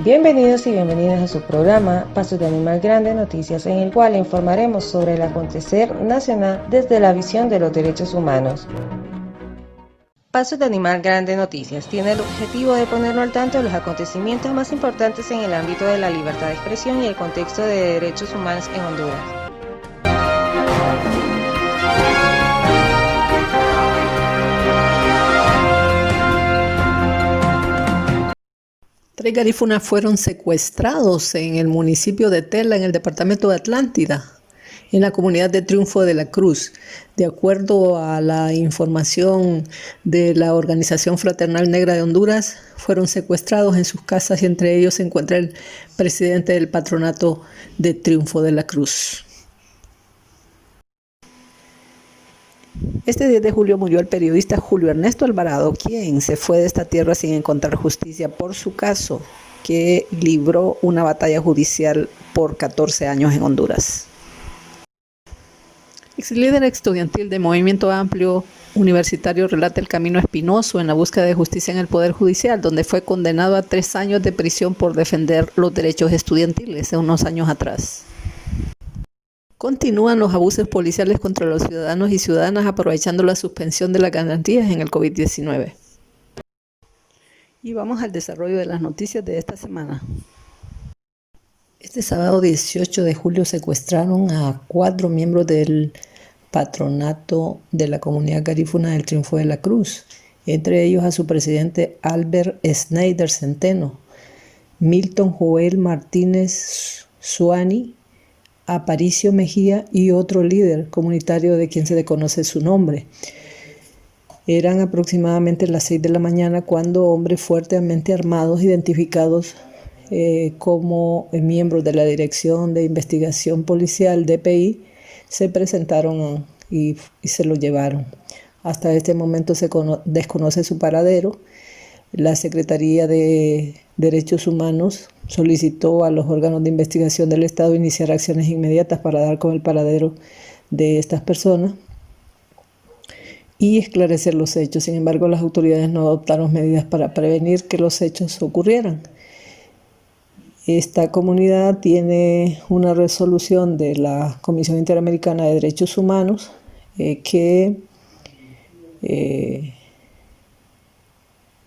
Bienvenidos y bienvenidas a su programa Pasos de Animal Grande Noticias, en el cual informaremos sobre el acontecer nacional desde la visión de los derechos humanos. Pasos de Animal Grande Noticias tiene el objetivo de ponerlo al tanto de los acontecimientos más importantes en el ámbito de la libertad de expresión y el contexto de derechos humanos en Honduras. Tres garífunas fueron secuestrados en el municipio de Tela, en el departamento de Atlántida, en la comunidad de Triunfo de la Cruz. De acuerdo a la información de la Organización Fraternal Negra de Honduras, fueron secuestrados en sus casas y entre ellos se encuentra el presidente del patronato de Triunfo de la Cruz. Este 10 de julio murió el periodista Julio Ernesto Alvarado, quien se fue de esta tierra sin encontrar justicia por su caso, que libró una batalla judicial por 14 años en Honduras. Ex líder estudiantil de Movimiento Amplio Universitario relata el camino espinoso en la búsqueda de justicia en el Poder Judicial, donde fue condenado a 3 años de prisión por defender los derechos estudiantiles hace unos años atrás. Continúan los abusos policiales contra los ciudadanos y ciudadanas aprovechando la suspensión de las garantías en el COVID-19. Y vamos al desarrollo de las noticias de esta semana. Este sábado 18 de julio secuestraron a 4 miembros del patronato de la comunidad garífuna del Triunfo de la Cruz, entre ellos a su presidente Albert Schneider Centeno, Milton Joel Martínez Suani, Aparicio Mejía y otro líder comunitario de quien se desconoce su nombre. Eran aproximadamente las 6 de la mañana cuando hombres fuertemente armados, identificados como miembros de la Dirección de Investigación Policial, DPI, se presentaron y se lo llevaron. Hasta este momento se desconoce su paradero. La Secretaría de Derechos Humanos solicitó a los órganos de investigación del Estado iniciar acciones inmediatas para dar con el paradero de estas personas y esclarecer los hechos. Sin embargo, las autoridades no adoptaron medidas para prevenir que los hechos ocurrieran. Esta comunidad tiene una resolución de la Comisión Interamericana de Derechos Humanos que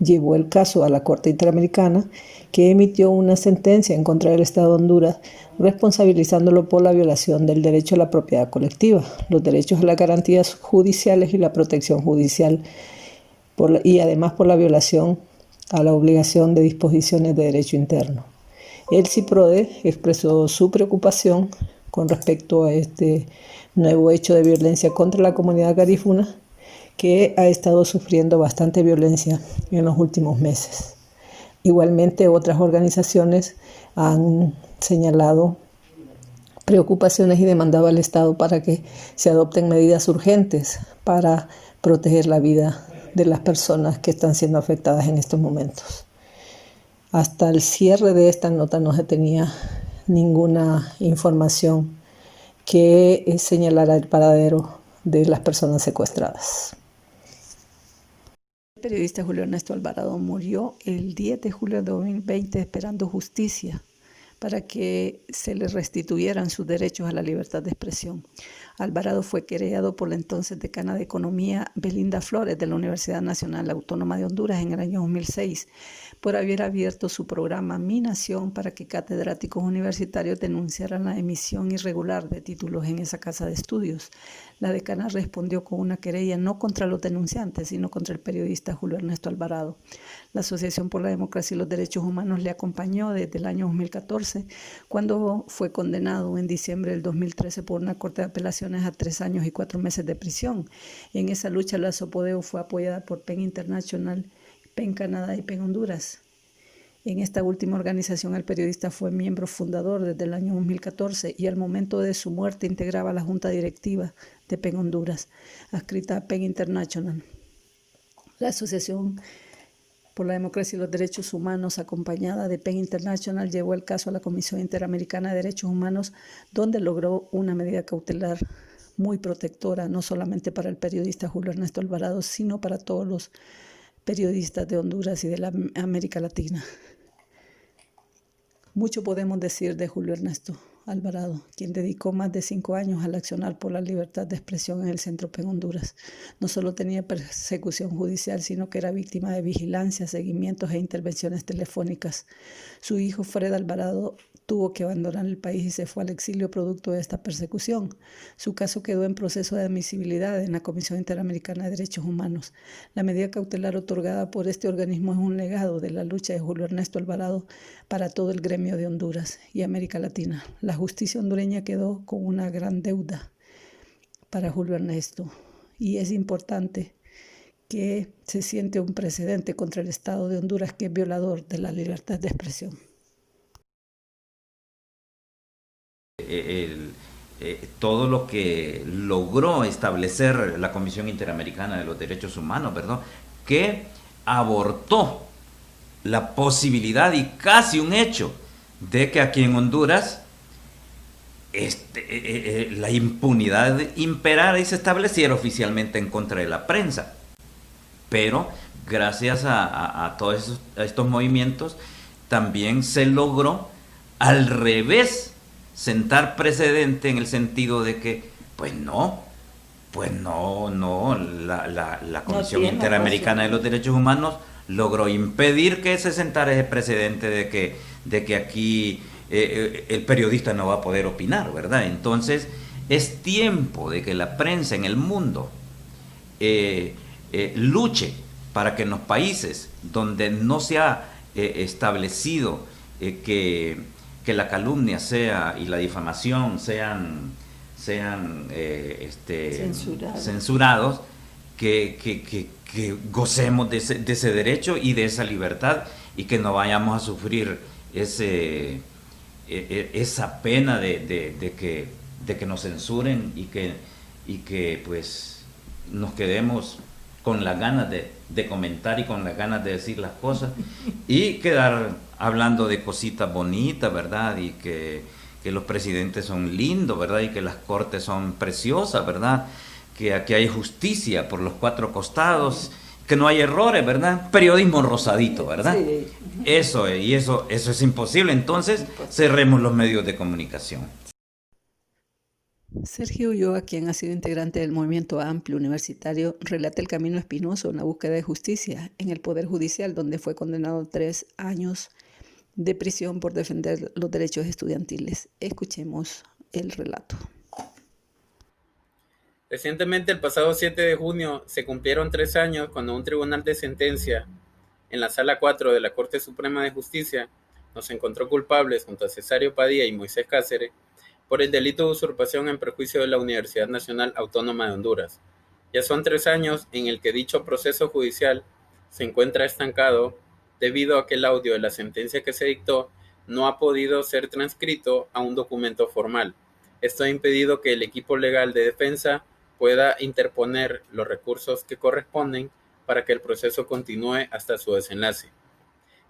llevó el caso a la Corte Interamericana, que emitió una sentencia en contra del Estado de Honduras, responsabilizándolo por la violación del derecho a la propiedad colectiva, los derechos a las garantías judiciales y la protección judicial, y además por la violación a la obligación de disposiciones de derecho interno. El CIPRODE expresó su preocupación con respecto a este nuevo hecho de violencia contra la comunidad garífuna, que ha estado sufriendo bastante violencia en los últimos meses. Igualmente, otras organizaciones han señalado preocupaciones y demandado al Estado para que se adopten medidas urgentes para proteger la vida de las personas que están siendo afectadas en estos momentos. Hasta el cierre de esta nota no se tenía ninguna información que señalara el paradero de las personas secuestradas. El periodista Julio Ernesto Alvarado murió el 10 de julio de 2020 esperando justicia para que se le restituyeran sus derechos a la libertad de expresión. Alvarado fue querellado por la entonces decana de Economía Belinda Flores de la Universidad Nacional Autónoma de Honduras en el año 2006 por haber abierto su programa Mi Nación para que catedráticos universitarios denunciaran la emisión irregular de títulos en esa casa de estudios. La decana respondió con una querella no contra los denunciantes, sino contra el periodista Julio Ernesto Alvarado. La Asociación por la Democracia y los Derechos Humanos le acompañó desde el año 2014, cuando fue condenado en diciembre del 2013 por una corte de apelaciones a 3 años y 4 meses de prisión. En esa lucha, la SOPODEO fue apoyada por PEN International, PEN Canadá y PEN Honduras. En esta última organización, el periodista fue miembro fundador desde el año 2014 y al momento de su muerte integraba la junta directiva de PEN Honduras, adscrita a PEN International. La Asociación por la Democracia y los Derechos Humanos, acompañada de PEN International, llevó el caso a la Comisión Interamericana de Derechos Humanos, donde logró una medida cautelar muy protectora, no solamente para el periodista Julio Ernesto Alvarado, sino para todos los periodistas de Honduras y de la América Latina. Mucho podemos decir de Julio Ernesto Alvarado, quien dedicó más de 5 años al accionar por la libertad de expresión en el Centropen Honduras. No solo tenía persecución judicial, sino que era víctima de vigilancia, seguimientos e intervenciones telefónicas. Su hijo Fred Alvarado tuvo que abandonar el país y se fue al exilio producto de esta persecución. Su caso quedó en proceso de admisibilidad en la Comisión Interamericana de Derechos Humanos. La medida cautelar otorgada por este organismo es un legado de la lucha de Julio Ernesto Alvarado para todo el gremio de Honduras y América Latina. La justicia hondureña quedó con una gran deuda para Julio Ernesto y es importante que se siente un precedente contra el Estado de Honduras, que es violador de la libertad de expresión. Todo lo que logró establecer la Comisión Interamericana de los Derechos Humanos, ¿verdad? Que abortó la posibilidad y casi un hecho de que aquí en Honduras la impunidad imperara y se estableciera oficialmente en contra de la prensa. Pero gracias a todos estos movimientos también se logró al revés sentar precedente en el sentido de que la Comisión Interamericana de los Derechos Humanos logró impedir que se sentara ese precedente de que aquí el periodista no va a poder opinar, ¿verdad? Entonces es tiempo de que la prensa en el mundo luche para que en los países donde no se ha establecido que la calumnia sea y la difamación sean censurados, que gocemos de ese derecho y de esa libertad y que no vayamos a sufrir esa pena de que nos censuren y que pues nos quedemos con las ganas de comentar y con las ganas de decir las cosas y quedar hablando de cositas bonitas, ¿verdad? Y que los presidentes son lindos, ¿verdad? Y que las cortes son preciosas, ¿verdad? Que aquí hay justicia por los 4 costados, que no hay errores, ¿verdad? Periodismo rosadito, ¿verdad? Sí. Eso es imposible. Entonces, cerremos los medios de comunicación. Sergio Ulloa, quien ha sido integrante del movimiento amplio universitario, relata el camino espinoso en la búsqueda de justicia en el Poder Judicial, donde fue condenado a 3 años de prisión por defender los derechos estudiantiles. Escuchemos el relato. Recientemente, el pasado 7 de junio, se cumplieron 3 años cuando un tribunal de sentencia en la Sala 4 de la Corte Suprema de Justicia nos encontró culpables junto a Cesario Padilla y Moisés Cáceres por el delito de usurpación en perjuicio de la Universidad Nacional Autónoma de Honduras. Ya son 3 años en el que dicho proceso judicial se encuentra estancado debido a que el audio de la sentencia que se dictó no ha podido ser transcrito a un documento formal. Esto ha impedido que el equipo legal de defensa pueda interponer los recursos que corresponden para que el proceso continúe hasta su desenlace.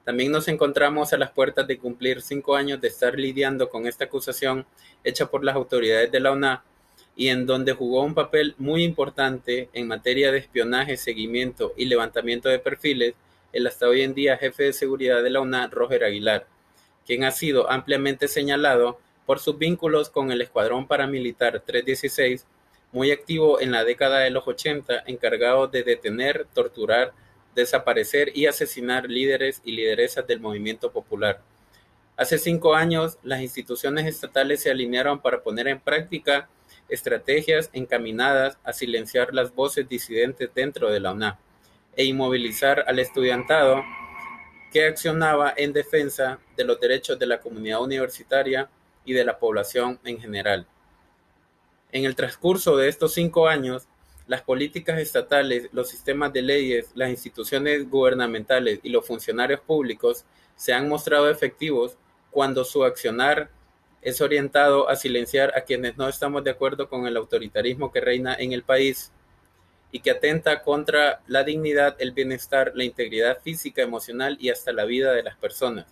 También nos encontramos a las puertas de cumplir 5 años de estar lidiando con esta acusación hecha por las autoridades de la UNA y en donde jugó un papel muy importante en materia de espionaje, seguimiento y levantamiento de perfiles el hasta hoy en día jefe de seguridad de la UNA, Roger Aguilar, quien ha sido ampliamente señalado por sus vínculos con el Escuadrón Paramilitar 316, muy activo en la década de los 80, encargado de detener, torturar, desaparecer y asesinar líderes y lideresas del movimiento popular. Hace 5 años, las instituciones estatales se alinearon para poner en práctica estrategias encaminadas a silenciar las voces disidentes dentro de la UNA e inmovilizar al estudiantado que accionaba en defensa de los derechos de la comunidad universitaria y de la población en general. En el transcurso de estos 5 años, las políticas estatales, los sistemas de leyes, las instituciones gubernamentales y los funcionarios públicos se han mostrado efectivos cuando su accionar es orientado a silenciar a quienes no estamos de acuerdo con el autoritarismo que reina en el país y que atenta contra la dignidad, el bienestar, la integridad física, emocional y hasta la vida de las personas.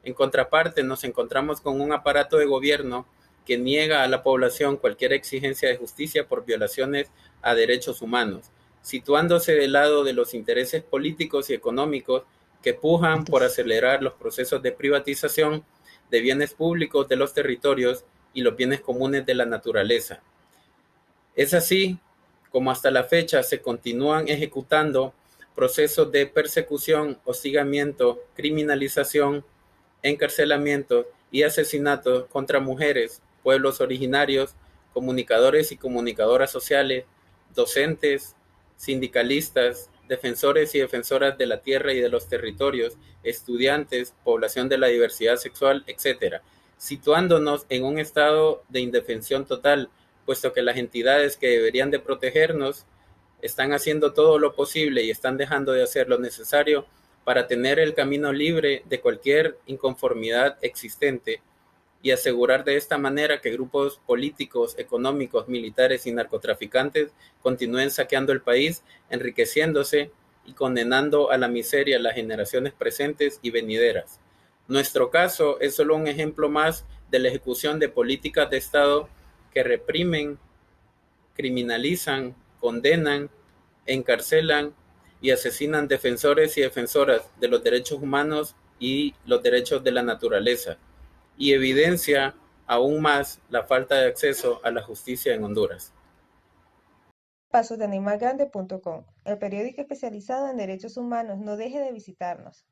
En contraparte, nos encontramos con un aparato de gobierno que niega a la población cualquier exigencia de justicia por violaciones a derechos humanos, situándose del lado de los intereses políticos y económicos que pujan por acelerar los procesos de privatización de bienes públicos de los territorios y los bienes comunes de la naturaleza. Es así como hasta la fecha se continúan ejecutando procesos de persecución, hostigamiento, criminalización, encarcelamiento y asesinatos contra mujeres, pueblos originarios, comunicadores y comunicadoras sociales, docentes, sindicalistas, defensores y defensoras de la tierra y de los territorios, estudiantes, población de la diversidad sexual, etc., situándonos en un estado de indefensión total, puesto que las entidades que deberían de protegernos están haciendo todo lo posible y están dejando de hacer lo necesario para tener el camino libre de cualquier inconformidad existente y asegurar de esta manera que grupos políticos, económicos, militares y narcotraficantes continúen saqueando el país, enriqueciéndose y condenando a la miseria a las generaciones presentes y venideras. Nuestro caso es solo un ejemplo más de la ejecución de políticas de Estado que reprimen, criminalizan, condenan, encarcelan y asesinan defensores y defensoras de los derechos humanos y los derechos de la naturaleza, y evidencia aún más la falta de acceso a la justicia en Honduras. Pasosdeanimalgrande.com, el periódico especializado en derechos humanos. No deje de visitarnos.